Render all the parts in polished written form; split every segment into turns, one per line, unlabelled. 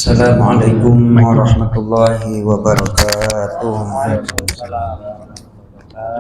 Assalamualaikum warahmatullahi wabarakatuh.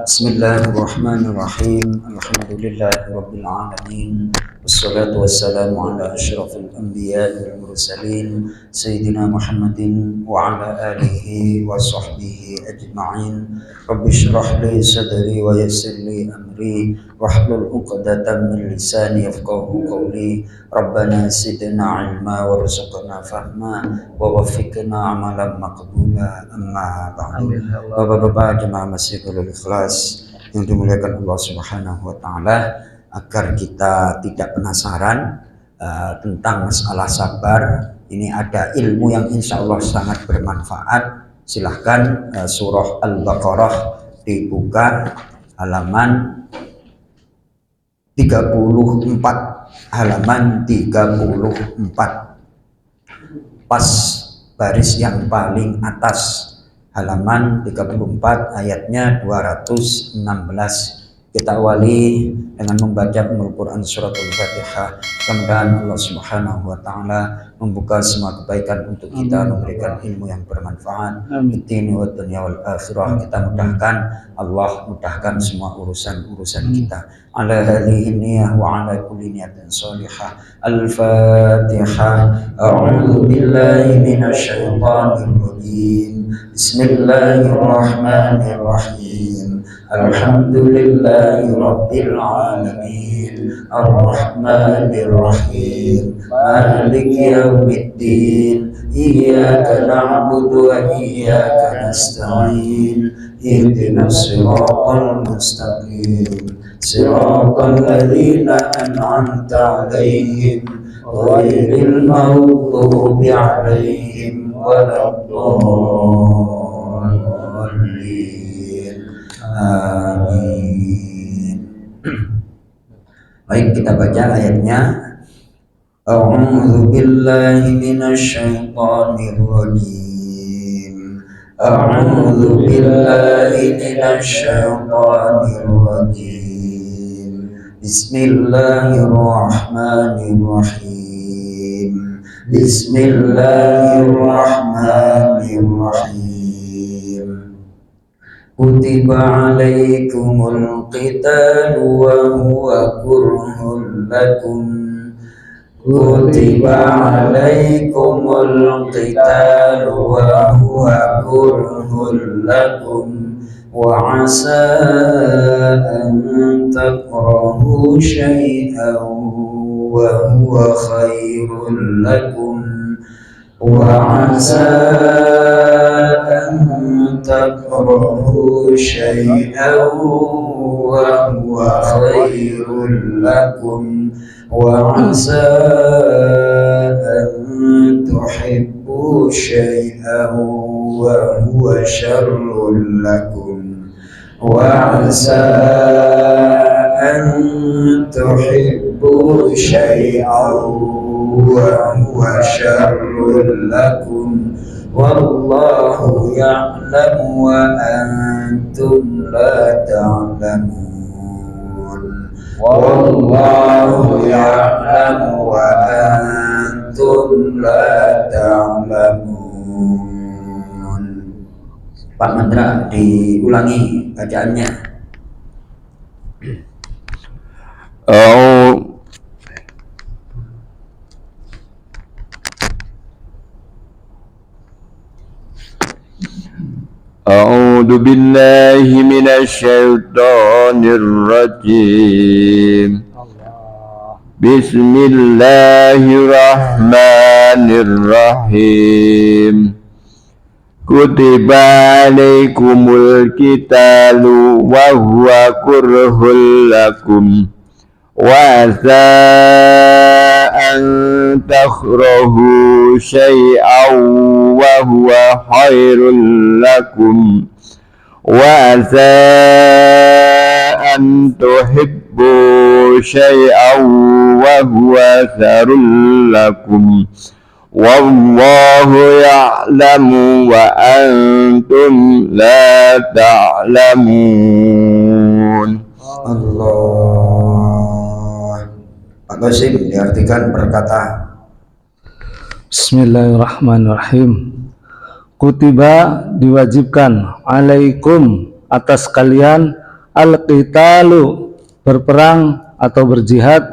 Bismillahirrahmanirrahim. Alhamdulillahirabbil alamin. Wassalatu wassalamu ala asyrafil anbiya'i wal mursalin sayyidina Muhammadin wa ala alihi wa sahbihi ajma'in. Rabbi shrah li sadri wa yassir li amri wahlul 'uqdatam min lisani yafqahu qawli. Rabbana zidna ilma warzuqna fahma wa waffiqna amalan maqbula, amma ba'du. Bapak-bapak jemaah Masjidul Ikhlas yang dimuliakan Allah Subhanahu wa taala, agar kita tidak penasaran tentang masalah sabar, ini ada ilmu yang insya Allah sangat bermanfaat. Silahkan surah Al-Baqarah dibuka halaman 34, halaman 34, pas baris yang paling atas, halaman 34 ayatnya 216. Kita awali dengan membaca Al-Quran surat Al-Fatihah. Mudah-mudahan Allah Subhanahu wa taala membuka semua kebaikan untuk kita, memberikan ilmu yang bermanfaat di dunia wal akhirah. Kita mudahkan, Allah mudahkan semua urusan kita. Ala hadhihi niyyah wa ala kulli niyatin shalihah. Al-Fatihah. A'udzu billahi minasy syaithanir rajim. Bismillahirrahmanirrahim. Alhamdulillahi rabbil alamin. Ar-Rahmanir Rahim. Maliki yaumiddin. Iyyaka na'budu wa iyyaka nasta'in. Ihdinas siratal mustaqim. Siratal ladzina an'amta 'alaihim ghairil maghdubi 'alaihim waladdallin. Amin. Baik, kita baca ayatnya. A'udzu billahi minasy syaithanir rajim. A'udzu billahi minasy syaithanir rajim. Bismillahirrahmanirrahim. Bismillahirrahmanirrahim. Kutiba alaikumul qitalu wa huwa kurhun lakum. Kutiba alaikumul qitalu wa huwa kurhun lakum. Wa asa an takrahu syai'an wa huwa khairun lakum. Wa asa an takrahu syai'an wa huwa khairun lakum. Wa asa an tuhibbu syai'an wa huwa syarrun lakum. Wa asa an tuhibbu syai'an wa huwa syarrun lakum. Wallahu ya'lamu wa antum la ta'lamun. Wallahu ya'lamu wa antum la ta'lamun. Pak Mandra, diulangi bacaannya.
أعوذ بالله من الشيطان الرجيم. بسم الله الرحمن الرحيم. كتب عليكم القتال وهو كره لكم. وعسى أن تكرهوا شيئا وهو خير لكم. وعسى أن تحبوا شيئا وهو شر لكم. والله يعلم وأنتم لا تعلمون.
Allah. Pak Qasim diartikan berkata,
Bismillahirrahmanirrahim. Kutiba diwajibkan alaikum atas kalian al-qitalu berperang atau berjihad,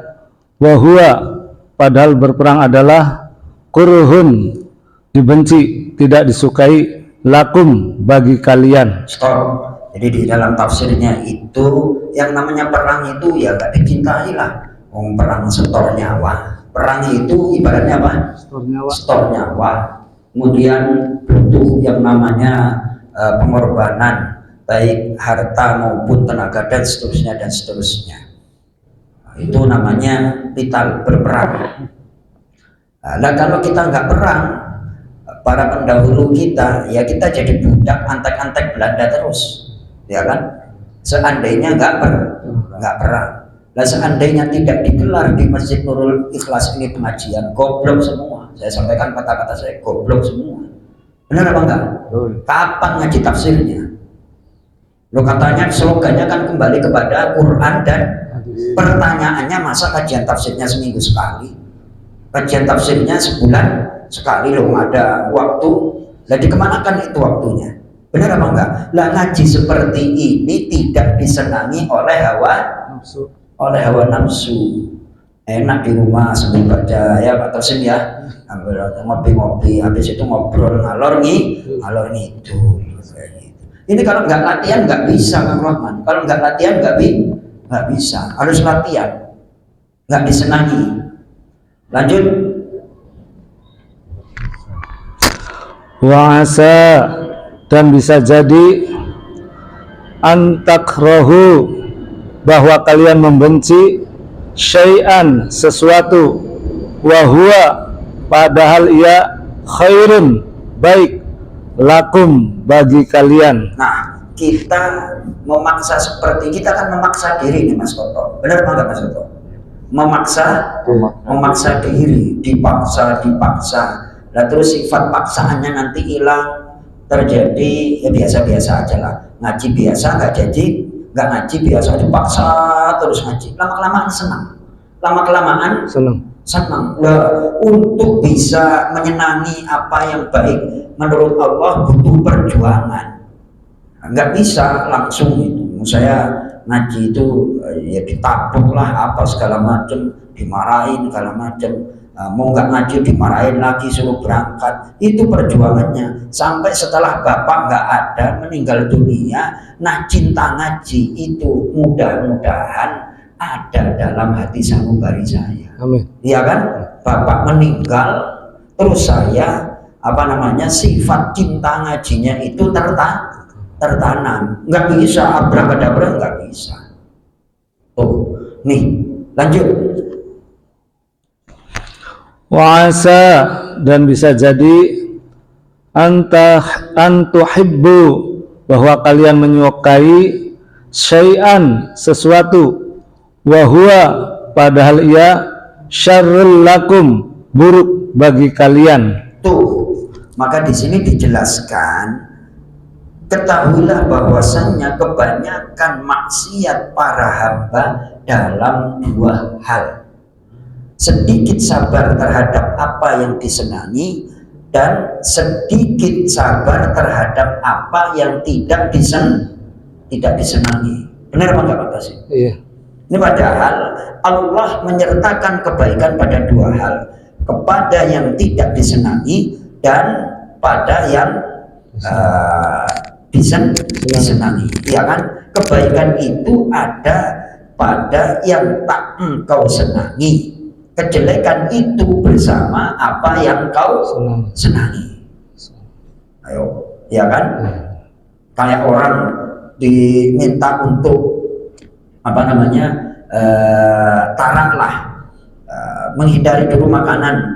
wahua padahal berperang adalah kurhun dibenci, tidak disukai, lakum bagi kalian.
Stop. Jadi di dalam tafsirnya itu yang namanya perang itu ya gak dicintai lah. Perang setor nyawa. Perang itu ibaratnya apa? Setor nyawa. Kemudian butuh yang namanya pengorbanan, baik harta maupun tenaga dan seterusnya dan seterusnya. Itu namanya kita berperang. Nah, kalau kita nggak perang, para pendahulu kita, ya kita jadi budak antek-antek Belanda terus, ya kan? Seandainya nggak perang. Nah, seandainya tidak digelar di Masjid Nurul Ikhlas ini pengajian, goblok semua. Saya sampaikan kata-kata saya, goblok semua. Benar apa enggak? Kapan ngaji tafsirnya? Lo katanya slogannya kan kembali kepada Quran, dan pertanyaannya masa kajian tafsirnya seminggu sekali? Kajian tafsirnya sebulan sekali loh, ada waktu. Lah dikemanakan itu waktunya? Benar apa enggak? Lah ngaji seperti ini tidak disenangi oleh hawa nafsu. Enak di rumah sambil baca ya Pak Tosin ya, ngopi-ngopi, habis itu ngobrol ngalor ngidul. Ini kalau nggak latihan nggak bisa Kang Rahman. Kalau nggak latihan nggak bisa, harus latihan. Nggak disenangi. Lanjut.
Wa'asa, dan bisa jadi antakrohu, bahwa kalian membenci syai'an sesuatu, wahua padahal ia khairun baik, lakum bagi kalian.
Nah, kita memaksa seperti kita kan memaksa diri nih Mas Toto. Benar apa enggak Mas Toto? Memaksa diri, dipaksa. Nah terus sifat paksaannya nanti hilang, terjadi ya biasa-biasa aja lah. Ngaji biasa nggak jadi, nggak ngaji biasa dipaksa terus ngaji. Lama-kelamaan senang. Nah, untuk bisa menyenangi apa yang baik menurut Allah butuh perjuangan. Nggak bisa langsung itu. Saya ngaji itu ya ditabuk lah apa segala macam, dimarahin segala macam. Mau nggak ngaji dimarahin lagi, suruh berangkat. Itu perjuangannya sampai setelah bapak nggak ada, meninggal dunia. Nah cinta ngaji itu mudah-mudahan ada dalam hati sanubari saya.
Amin.
Iya kan? Bapak meninggal, terus saya sifat cinta ngajinya itu tertanam. Nggak bisa abrakadabra, nggak bisa. Tuh, nih lanjut.
Wa'asa, dan bisa jadi antuhibbu, bahwa kalian menyukai syai'an sesuatu, wahua padahal ia syarrul lakum buruk bagi kalian.
Tuh, maka di sini dijelaskan, ketahuilah bahwasannya kebanyakan maksiat para hamba dalam dua hal. Sedikit sabar terhadap apa yang disenangi, dan sedikit sabar terhadap apa yang tidak disenangi. Benar apa enggak Pak Tasik?
Iya.
Ini padahal Allah menyertakan kebaikan pada dua hal, kepada yang tidak disenangi dan pada yang disenangi. Ya kan? Kebaikan itu ada pada yang tak engkau senangi. Kejelekan itu bersama apa yang kau senangi. Ayo, ya kan? Kayak orang diminta untuk taraklah, menghindari dulu makanan,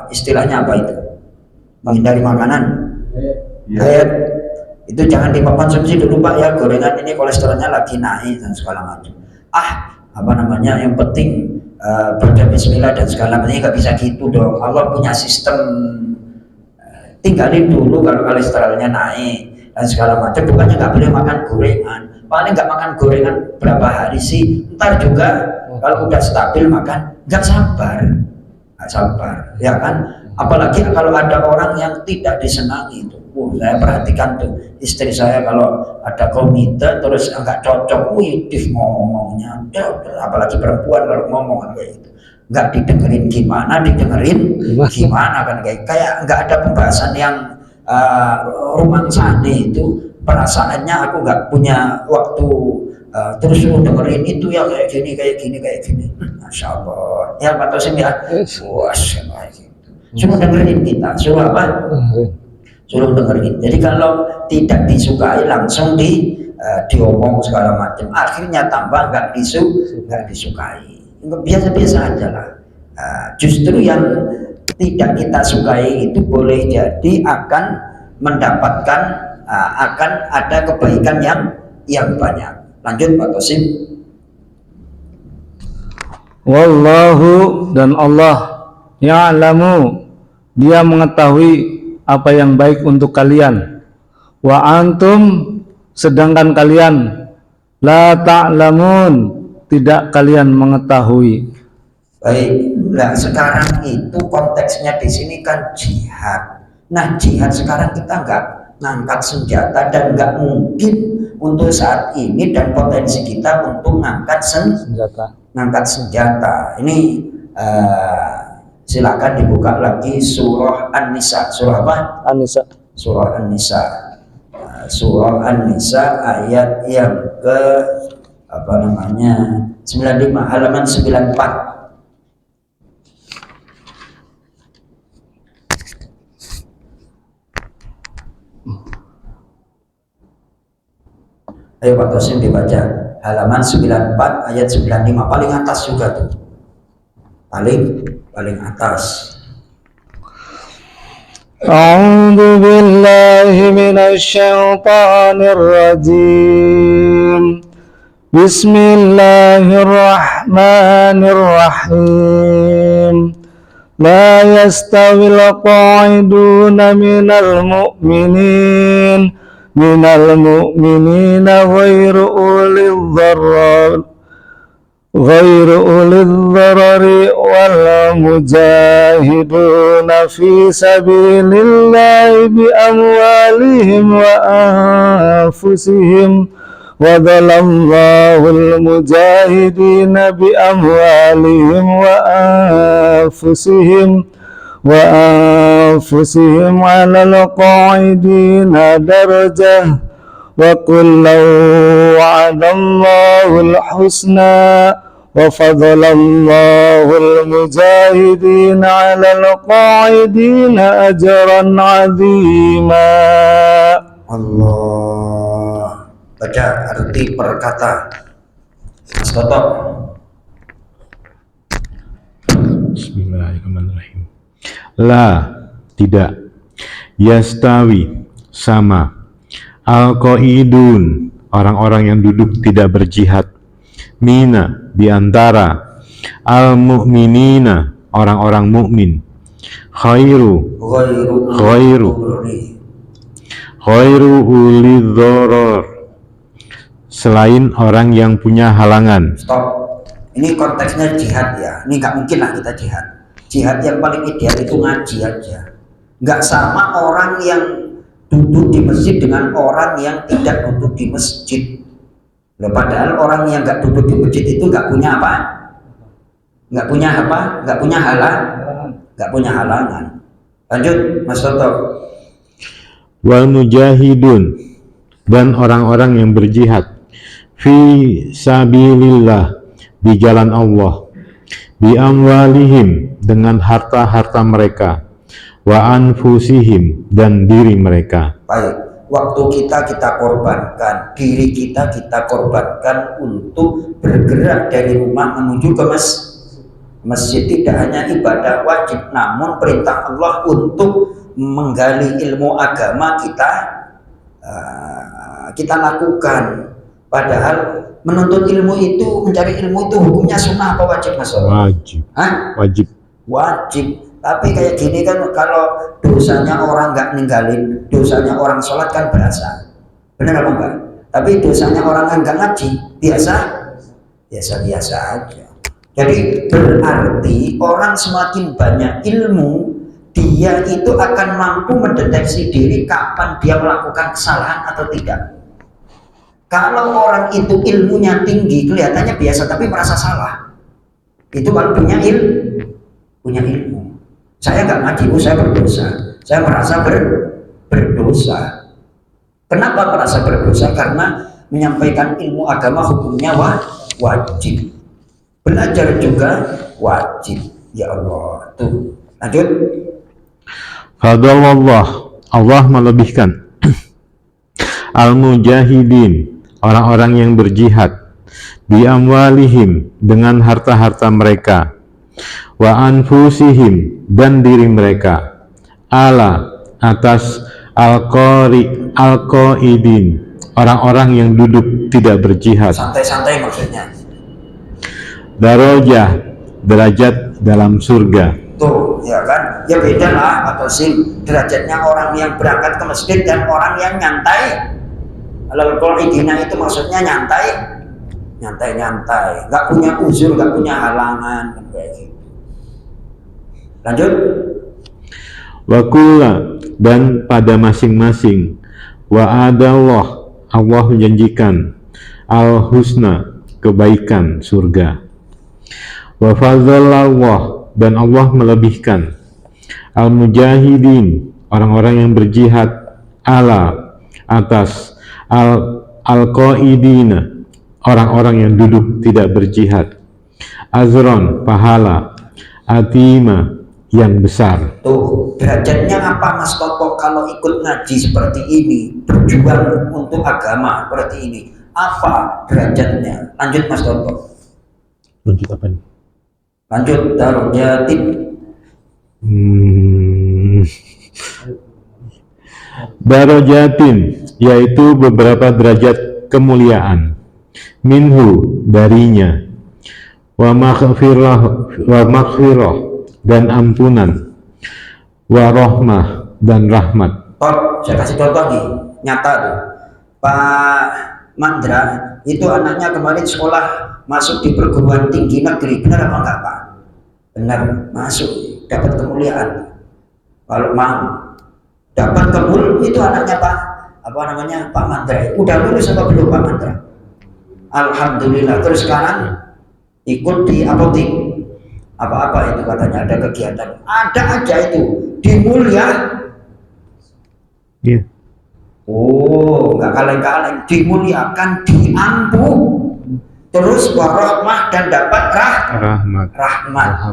istilahnya apa itu? Menghindari makanan. Diet. Itu jangan dikonsumsi dulu Pak ya, gorengan ini kolesterolnya lagi naik dan segala macam. Yang penting baca bismillah dan segala macam. Nggak bisa gitu dong. Allah punya sistem, tinggalin dulu kalau kolesterolnya naik dan segala macam. Bukannya nggak boleh makan gorengan, paling nggak makan gorengan berapa hari sih, ntar juga kalau udah stabil makan. Nggak sabar, ya kan? Apalagi kalau ada orang yang tidak disenangi itu. Saya perhatikan tuh istri saya kalau ada komite terus nggak cocok, ngomongnya. Ya, apalagi perempuan kalau ngomong kayak gitu, nggak didengerin gimana, didengerin gimana kan kayak nggak ada pembahasan yang romansane itu. Perasaannya aku nggak punya waktu terus dengerin itu ya kayak gini. Masya Allah. Ya Pak Tosim ya. Wah, suruh dengerin kita, suruh apa? Suruh dengerin. Jadi kalau tidak disukai langsung diomong segala macam. Akhirnya tambah nggak disukai. Biasa-biasa aja lah. Justru yang tidak kita sukai itu boleh jadi akan mendapatkan akan ada kebaikan yang banyak. Lanjut Pak Tosim.
Wallahu, dan Allah ya'lamu, dia mengetahui apa yang baik untuk kalian. Wa antum, sedangkan kalian la ta'lamun, tidak kalian mengetahui.
Baik, nah sekarang itu konteksnya di sini kan jihad. Nah jihad sekarang kita nggak ngangkat senjata dan nggak mungkin untuk saat ini dan potensi kita untuk ngangkat senjata. Ini silakan dibuka lagi surah An-Nisa. Surah apa? An-Nisa. Surah An-Nisa. Surah An-Nisa ayat yang ke 95, halaman 94. Ayo Pak Tosim dibaca halaman 94 ayat 95, paling atas juga tuh. Paling atas.
A'udzu billahi minasy syaithanir rajim. Bismillahirrahmanirrahim. La yastawil qa'iduna minal mu'minina ghairu ulil dharari wal mujahiduna fi sabilillahi bi amwalihim wa anfusihim wa dhalallahu al mujahidina bi amwalihim wa anfusihim 'ala al-qa'idina darajah wa kullu wa'adallahu al-husna wa fadlallahu al-mujahidina 'ala al-qa'idina ajran 'azima.
Allah. Baca arti per kata. Mas Toto.
Bismillahirrahmanirrahim. La, tidak. Yastawi, sama. Al-qaidun, orang-orang yang duduk tidak berjihad. Mina, diantara. Al-mu'minina, orang-orang mukmin. Khairu ulidzorar, selain orang yang punya halangan.
Stop. Ini konteksnya jihad ya. Ini nggak mungkin lah kita jihad. Jihad yang paling ideal itu ngaji aja. Nggak sama orang yang duduk di masjid dengan orang yang tidak duduk di masjid. Loh, padahal orang yang nggak duduk di masjid itu nggak punya apa? Nggak punya halangan. Lanjut, Mas Toto.
Wal mujahidun, dan orang-orang yang berjihad fi sabilillah, di jalan Allah, bi amwalihim, dengan harta-harta mereka, wa anfusihim, dan diri mereka.
Baik, waktu kita korbankan, diri kita korbankan untuk bergerak dari rumah menuju ke masjid. Tidak hanya ibadah wajib, namun perintah Allah untuk menggali ilmu agama kita lakukan. Padahal menuntut ilmu itu, mencari ilmu itu hukumnya sunnah apa wajib, Mas?
Wajib.
Hah?
Wajib.
Tapi kayak gini kan, kalau dosanya orang nggak ninggalin, dosanya orang sholat kan berasa. Benar apa enggak? Tapi dosanya orang yang nggak ngaji biasa aja. Jadi berarti orang semakin banyak ilmu, dia itu akan mampu mendeteksi diri kapan dia melakukan kesalahan atau tidak. Kalau orang itu ilmunya tinggi, kelihatannya biasa tapi merasa salah, itu kalau punya ilmu. Saya nggak ngaji, saya berdosa. Saya merasa berdosa. Kenapa merasa berdosa? Karena menyampaikan ilmu agama hukumnya wajib. Belajar juga wajib. Ya Allah. Tuh, lanjut.
Fadlallah, Allah melebihkan al-mujahidin, orang-orang yang berjihad, bi amwalihim, dengan harta-harta mereka, wa anfusihim, dan diri mereka, ala, atas al-qaidin, orang-orang yang duduk tidak berjihad.
Santai-santai maksudnya.
Darajah, derajat dalam surga.
Tuh, ya kan? Ya beda lah, atau sih derajatnya orang yang berangkat ke masjid dan orang yang nyantai. Al-qaidina itu maksudnya nyantai, nggak punya uzur, nggak punya halangan, kayak gitu. Lanjut.
Wakula, dan pada masing-masing, wa'adallah, Allah menjanjikan al-husna, kebaikan surga, wa fadzalallah, dan Allah melebihkan al-mujahidin, orang-orang yang berjihad, ala, atas al-qaidina, orang-orang yang duduk tidak berjihad, azron, pahala, atima, yang besar.
Tuh, derajatnya apa Mas Toto kalau ikut ngaji seperti ini, berjuang untuk agama seperti ini? Apa derajatnya? Lanjut Mas Toto.
Lanjut apa nih?
Lanjut darajatin.
Darajatin, yaitu beberapa derajat kemuliaan, minhu, darinya, wa maghfirah, dan ampunan, wa rahmah, dan rahmat.
Saya kasih contoh nih, nyata tuh. Pak Mandra itu anaknya kemarin sekolah masuk di perguruan tinggi negeri, benar apa enggak Pak? Benar, masuk, dapat kemuliaan. Kalau mau dapat itu anaknya Pak, apa namanya, Pak Mandra. Udah lulus apa belum Pak Mandra? Alhamdulillah. Terus sekarang ikut di apotik. Apa-apa itu katanya, ada kegiatan. Ada aja itu dimulia.
Iya.
Oh, nggak kaleng-kaleng, dimuliakan, diampuh, terus warahmah, dan dapat rahmat.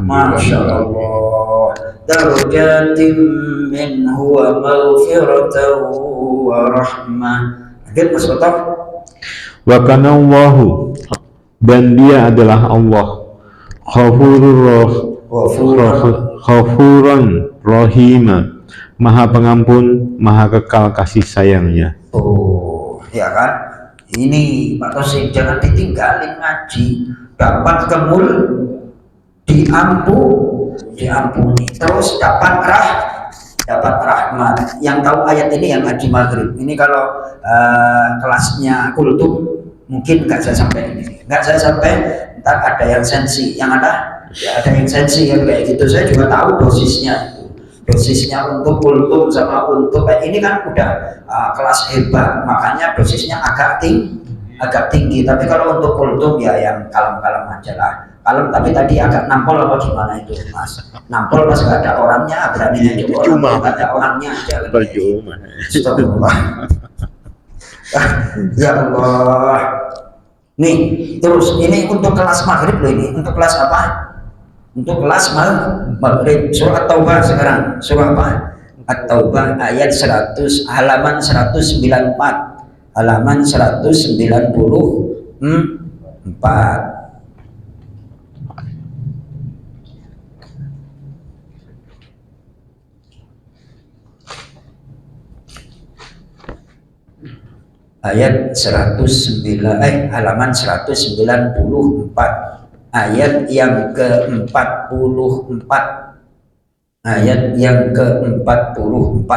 Masya Allah. Darajatin minhu wa maghfiratan wa rahmah. Lihat Mas Toto.
Wa kana Allahu, dan dia adalah Allah, Ghafuran Rahima, Maha Pengampun, Maha Kekal kasih sayangnya.
Oh, ya kan? Ini Pak Tosin, jangan ditinggalin ngaji. Dapat diampuni, terus dapat rahmat. Yang tahu ayat ini yang ngaji maghrib. Ini kalau kelasnya kultum mungkin nggak saya sampai ini. Nggak saya sampai, ntar ada yang sensi, yang ada yang sensi yang kayak gitu. Saya juga tahu dosisnya untuk kultum sama untuk kayak ini kan udah kelas hebat, makanya dosisnya agak tinggi. Tapi kalau untuk kultum ya yang kalem-kalem aja lah. Kalem tapi tadi agak nampol apa gimana itu Mas? Nampol pas gak ada orangnya, beraninya coba orang, ada orangnya aja.
Percuma.
Astagfirullah. Ya Allah. Nih, terus ini untuk kelas maghrib loh ini. Untuk kelas apa? Untuk kelas maghrib. Surah At-Taubah sekarang. Surah apa? At-Taubah ayat 100, halaman 194. Halaman 194. Ayat 109, halaman 194, ayat yang ke-44, ayat yang ke-44.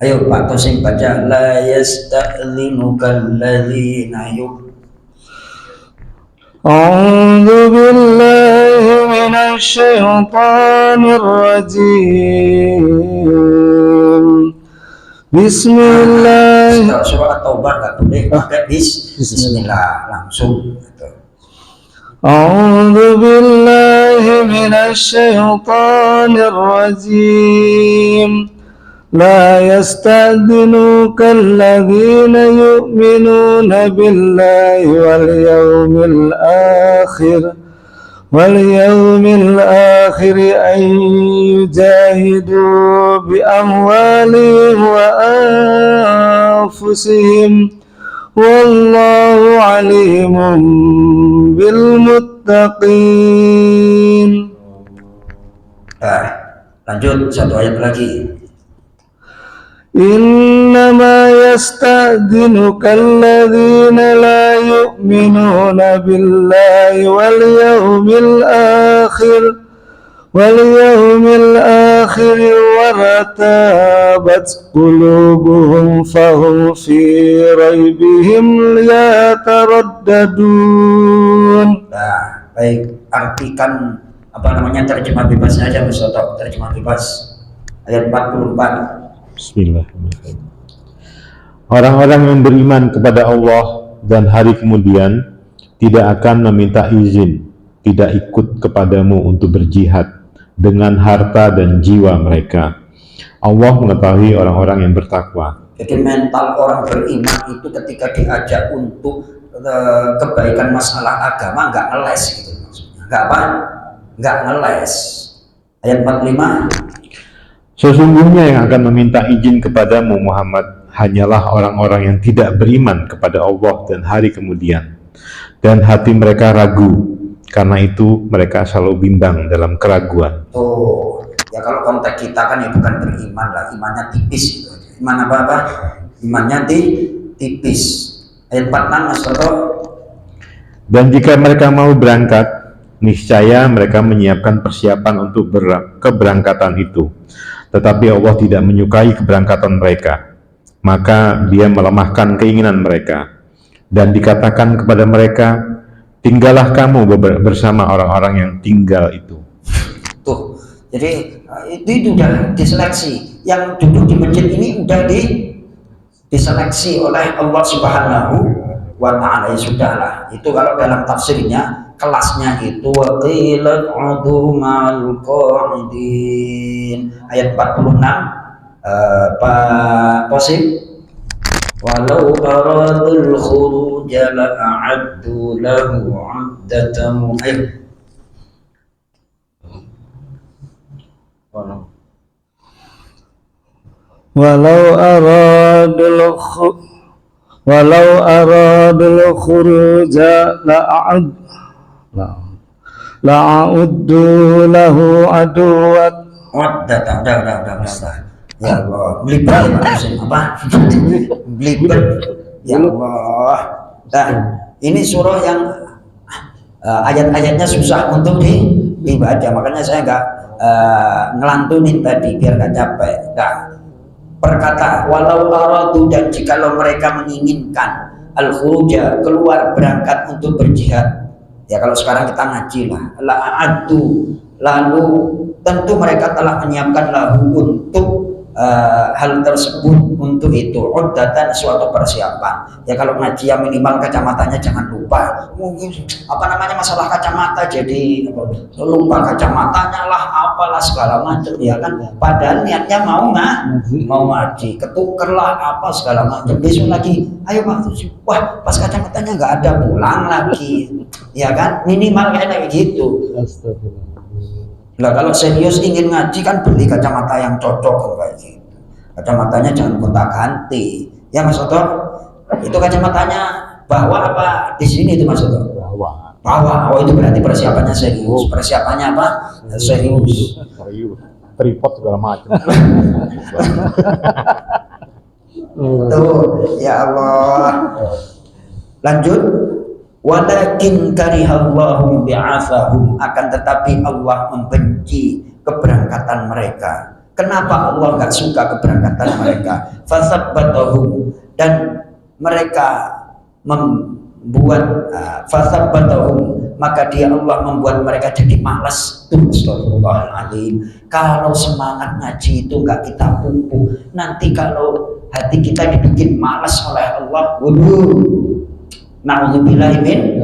Ayo Pak Tosim baca. La yasta'dzinukal ladzina
أعوذ بالله من الشيطان الرجيم بسم الله.
Surah At-Taubah nggak boleh pakai bismillah, langsung gitu.
أعوذ بالله من الشيطان الرجيم لا يستأذنك الذين يؤمنون بالله واليوم الآخر أن يجاهدوا بأموالهم وأنفسهم والله عليم بالمتقين.
Lanjut satu ayat lagi.
إنما يستأذنك الذين لا يؤمنون بالله واليوم الآخر وارتابت قلوبهم فهم في ريبهم يترددون.
Nah, baik, artikan terjemah bebas aja, Mas Toto, terjemah bebas ayat 44.
Bismillahirrahmanirrahim. Orang-orang yang beriman kepada Allah dan hari kemudian tidak akan meminta izin, tidak ikut kepadamu untuk berjihad dengan harta dan jiwa mereka. Allah mengetahui orang-orang yang bertakwa.
Jadi mental orang beriman itu ketika diajak untuk kebaikan masalah agama nggak ngeles gitu maksudnya. Nggak ngeles. Ayat 45.
Sesungguhnya yang akan meminta izin kepadamu Muhammad hanyalah orang-orang yang tidak beriman kepada Allah dan hari kemudian, dan hati mereka ragu, karena itu mereka selalu bimbang dalam keraguan.
Tuh, ya kalau konteks kita kan ya bukan beriman lah, imannya tipis gitu. Iman apa? Imannya tipis. Ayat 46 Mas Toto.
Dan jika mereka mau berangkat, niscaya mereka menyiapkan persiapan untuk keberangkatan itu. Tetapi Allah tidak menyukai keberangkatan mereka, maka Dia melemahkan keinginan mereka, dan dikatakan kepada mereka, tinggallah kamu bersama orang-orang yang tinggal itu.
Tuh, jadi itu udah diseleksi. Yang duduk di masjid ini udah diseleksi oleh Allah Subhanahu wa Ta'ala. Ya sudahlah, itu kalau dalam tafsirnya kelasnya itu waqilat udu ma'al qa'idin. Ayat 46 Pak Posib, walau aradul khuruj la'addu lahu 'uddatan.
walau aradul khuruj la'uddu lahu aduwat.
Udah. Ya Allah, belibet apa? Belibet. Ya Allah. Nah, ini surah yang ayat-ayatnya susah untuk dibaca, makanya saya nggak ngelantunin tadi biar nggak capek. Nah, perkata walau aradu, dan jikalau mereka menginginkan al-khuruja, keluar berangkat untuk berjihad. Ya kalau sekarang kita ngaji lah, la'addu, lalu tentu mereka telah menyiapkan lahu untuk hal tersebut, untuk itu uddatan, suatu persiapan. Ya kalau ngaji yang minimal kacamatanya jangan lupa. Mungkin masalah kacamata jadi lupa kacamatanya lah, apalah segala macam ya kan. Padahal niatnya mau ngaji, ketuker lah apa segala macam. Besok lagi, ayo Pak, wah pas kacamatanya nggak ada, pulang lagi. Ya kan, minimal kayak gitu. Nah kalau serius ingin ngaji kan beli kacamata yang cocok kayak gitu. Kacamatanya jangan gonta-ganti. Ya Mas Oto, itu kacamatanya bawah apa di sini itu Mas Oto? Bawah. Oh itu berarti persiapannya serius. Persiapannya apa? Serius.
Tripod segala macam.
Tuh, ya Allah. Lanjut. Walakin karihallahum bi'athahum, akan tetapi Allah membenci keberangkatan mereka. Kenapa Allah nggak suka keberangkatan mereka? Fasabbatahum, dan mereka buat fathabbatahum, maka dia Allah membuat mereka jadi malas. Astagfirullahaladzim. Kalau semangat ngaji itu nggak kita pupuk, nanti kalau hati kita dibikin malas oleh Allah, waduh, na'udzubillahi min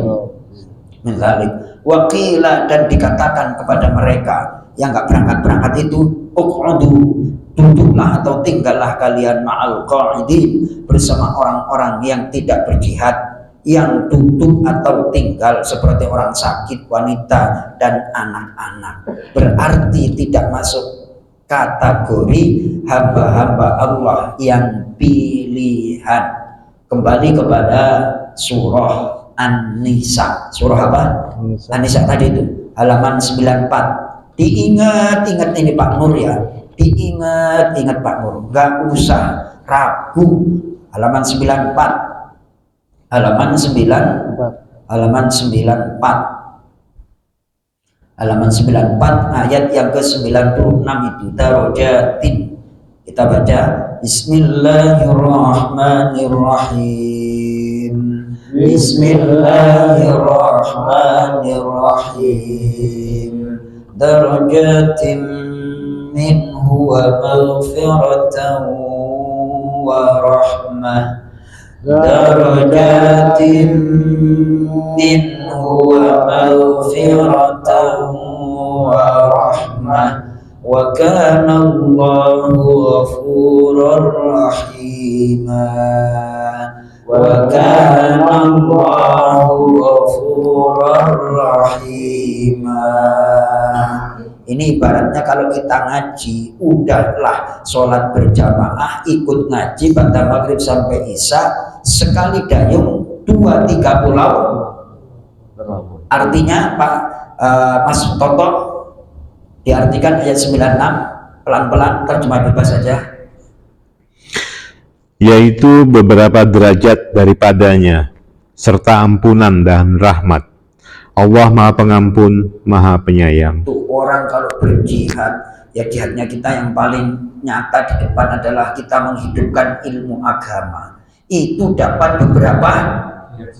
dzalik. Wakila, dan dikatakan kepada mereka yang nggak berangkat itu, uq'udu, duduklah atau tinggallah kalian ma'al qa'idin, bersama orang-orang yang tidak berjihad, yang duduk atau tinggal seperti orang sakit, wanita dan anak-anak. Berarti tidak masuk kategori hamba-hamba Allah yang pilihan. Kembali kepada surah An-Nisa. Surah apa? An-Nisa tadi itu halaman 94. Diingat-ingat ini Pak Nur ya. Diingat-ingat Pak Nur. Gak usah ragu. Halaman 94. Halaman 94. Halaman 94 ayat yang ke-96 itu darajatin. Kita baca Bismillahirrahmanirrahim. Bismillahirrahmanirrahim. Darajatin minhu wa maghfiratan wa rahmah. Darajatin minhu wa maghfiratan wa rahmah. Wa kana Allahu ghafurar rahima. Wa kana Allahu ghafurar rahima. Ini ibaratnya kalau kita ngaji, udahlah sholat berjamaah, ikut ngaji pada maghrib sampai isya, sekali dayung 2-3 pulau. Artinya Pak Mas Toto, diartikan ayat 96 pelan-pelan, terjemah bebas saja.
Yaitu beberapa derajat daripadanya, serta ampunan dan rahmat. Allah Maha Pengampun, Maha Penyayang.
Tuh, orang kalau berjihad, ya jihadnya kita yang paling nyata di depan adalah kita menghidupkan ilmu agama. Itu dapat beberapa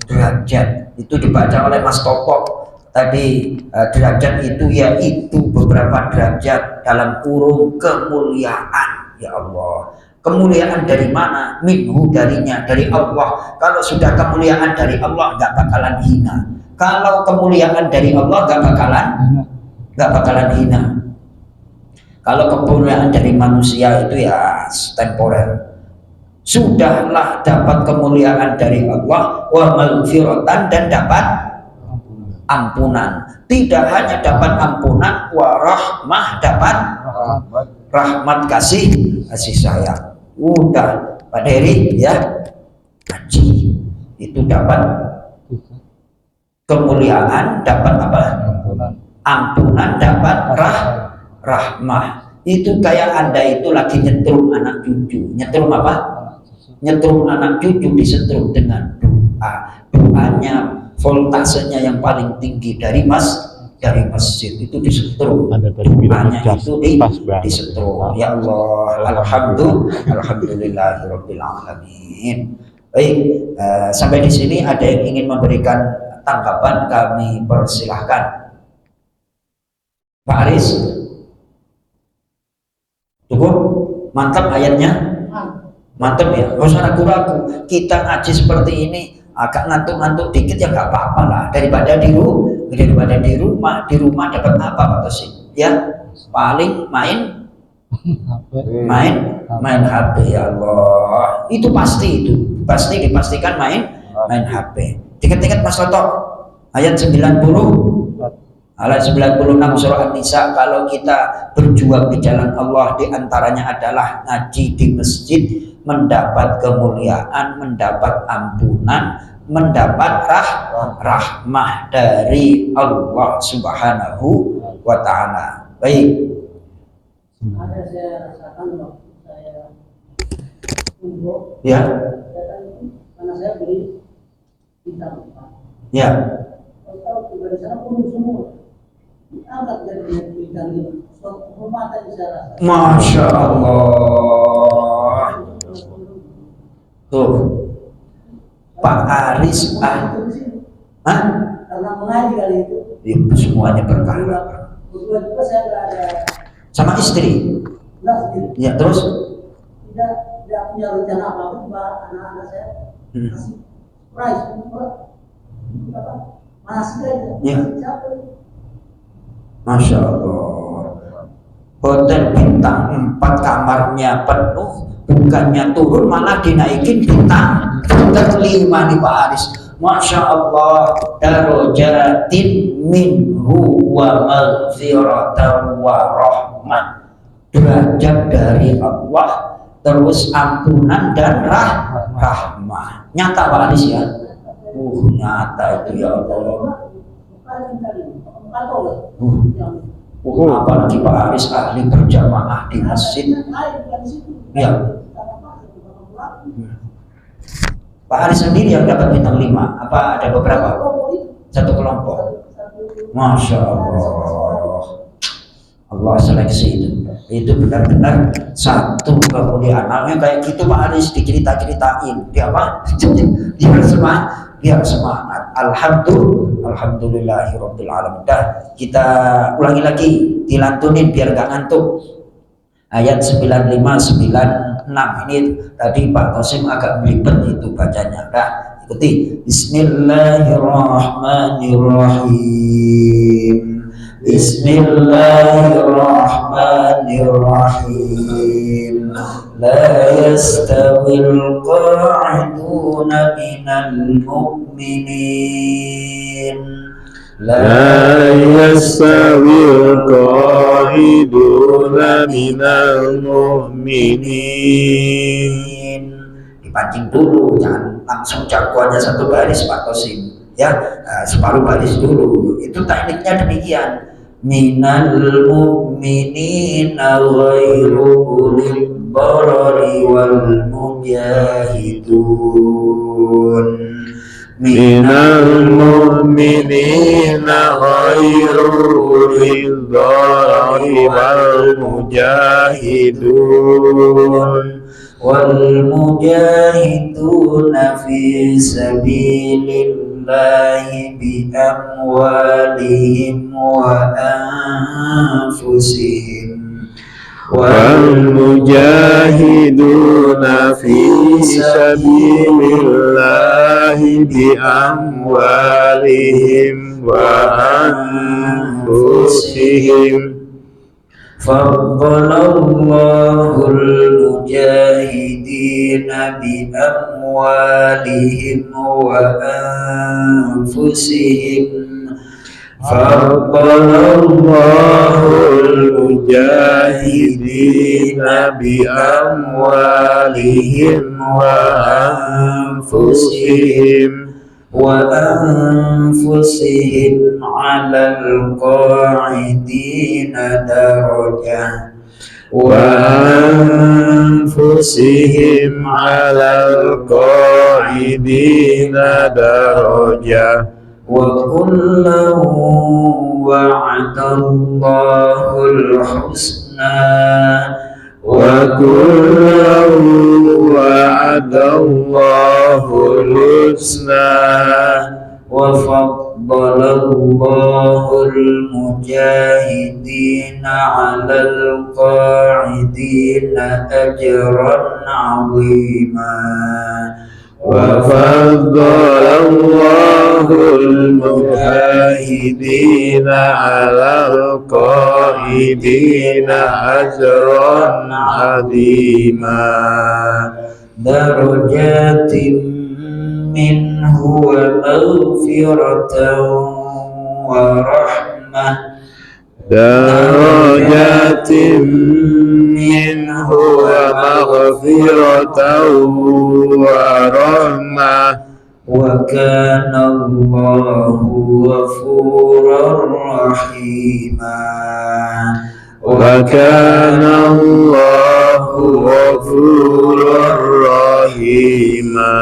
derajat. Itu dibaca oleh Mas Toto tadi. Derajat itu yaitu beberapa derajat dalam kurung kemuliaan. Ya Allah, kemuliaan dari mana? Minhu, darinya, dari Allah. Kalau sudah kemuliaan dari Allah, nggak bakalan hina. Kalau kemuliaan dari Allah nggak bakalan hina. Kalau kemuliaan dari manusia itu ya temporer. Sudahlah dapat kemuliaan dari Allah, wa maghfiratan, dan dapat ampunan. Tidak hanya dapat ampunan, wa rahmah, dapat rahmat, kasih sayang. Udah Pak Dery ya, haji itu dapat kemuliaan, dapat apa? Ampunan, dapat rahmah. Itu kayak Anda itu lagi nyetrum anak cucu. Nyetrum apa? Nyetrum anak cucu disetrum dengan doa. Doanya voltasenya yang paling tinggi dari masjid itu disetrum. Doanya itu disetrum. Ya Allah, alhamdulillahirabbil alamin. Baik, sampai di sini ada yang ingin memberikan tanggapan, kami persilahkan. Pak Aris, cukup? Mantap ayatnya? Mantap ya? Gak usah ragu-ragu. Kita ngaji seperti ini agak ngantuk-ngantuk dikit ya nggak apa-apa lah, daripada di rumah dapat apa Pak Tosin? Ya paling main HP. Ya Allah, itu pasti dipastikan main HP. Ingat-ingat Mas Toto, ayat 96 surah An-Nisa, kalau kita berjuang di jalan Allah, diantaranya adalah ngaji di masjid, mendapat kemuliaan, mendapat ampunan, mendapat rahmah dari Allah Subhanahu wa Ta'ala. Baik.
Ada saya rasakan waktu saya umroh,
Ya.
karena saya beli bintang 4.
Ya.
Kalau tiba di sana penuh semua, diangkat dari bintang 5. Suatu kehormatan saya rasakan.
Masya Allah. Tuh, Pak Aris semuanya berkah.
Berdua juga saya nggak ada,
Sama istri.
nggak sendiri.
Ya terus?
Tidak punya rencana apa-apa buat anak-anak saya. Kasih prize, apa? Masih aja.
Ya.
Siapa?
Masya Allah. Hotel bintang 4 kamarnya penuh, bukannya turun malah dinaikin bintang 5 nih Pak Aris. Masya Allah, darajatin minhu wa maghfiratan wa rahmat. Derajat dari Allah, terus ampunan dan rahmah. Nyata Pak Aris ya? Nyata itu ya Allah. Apalagi Pak Aris ahli berjamaah di masjid. Ya. Pak Aris sendiri yang dapat bintang 5. Apa ada beberapa? Satu kelompok. Masya Allah. Allah seleksi itu benar-benar satu kemuliaan. Namanya kayak gitu Pak Aris dicerita-ceritain. Dia apa? Biar semangat. Alhamdulillahirabbil alamin. Dah, kita ulangi lagi, dilantunin biar gak ngantuk. Ayat 95 96 ini tadi Pak Tosim agak melipet itu bacanya. Dah, ikuti. Bismillahirrahmanirrahim. Bismillahirrahmanirrahim. La yastawil qa'iduna minal mu'minin.
La yastawil qa'iduna minal mu'minin.
Dipancing dulu, jangan langsung jagoannya satu baris Pak Tosim. Ya, separuh baris dulu. Itu tekniknya demikian. Minal mu'minina ghairu ulil darari wal mujahidun.
Minal mu'minina ghairu ulil darari wal mujahidun.
Wal mujahiduna fi sabilillahi bi amwalihim wa anfusihim.
Wal mujahiduna fi sabilillahi bi amwalihim wa anfusihim.
Faddalallahul mujahidina bi amwalihim wa anfusihim.
Faddalallahul mujahidina bi amwalihim wa anfusihim.
وأنفسهم على القاعدين درجة
وأنفسهم على القاعدين درجة
وكلا وعد الله الحسنى
وكلا وعد الله الحسنى
وفضل الله المجاهدين على القاعدين أجرا عظيما
وفضل الله المجاهدين على القائدين أجرا عظيما
درجات منه ومغفرة ورحمة
درجات منه ومغفرة ورحمة
وكان الله غفورا رحيما
وكان الله غفورا رحيما.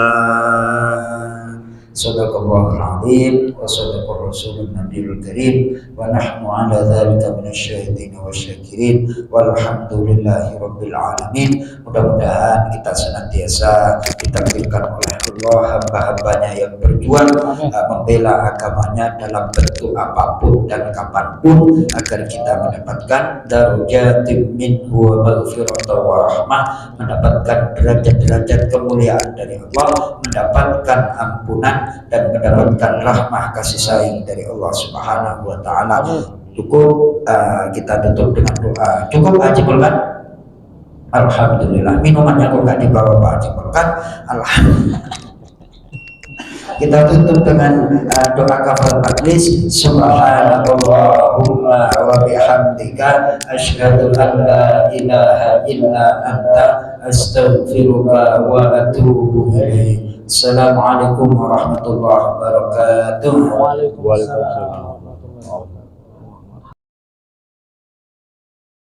Sadaqallahul azim wa sadaqar rasulun nabiyul karim wa nahnu ala dzalika minasyahidin wasyakirin walhamdulillahi rabbil alamin. Mudah-mudahan kita senantiasa ditakdirkan oleh rahmatullah, hamba-hambanya yang berjuang membela agamanya dalam bentuk apapun dan kapanpun, agar kita mendapatkan darajatin minhu wa maghfiratan wa rahmah, mendapatkan derajat-derajat kemuliaan dari Allah, mendapatkan ampunan dan mendapatkan rahmah kasih sayang dari Allah Subhanahu wa taala. Cukup kita tutup dengan doa. Cukup Haji Bulkan? Alhamdulillah. Minumannya kok nggak dibawa Pak Haji Bulkan? Alhamdulillah. Kita tutup dengan doa kafaratul majlis. Subhanallahumma wa bihamdika asyhadu an la ilaha illa anta astaghfiruka wa atubu ilaik. Assalamualaikum warahmatullahi wabarakatuh.
Waalaikumsalam.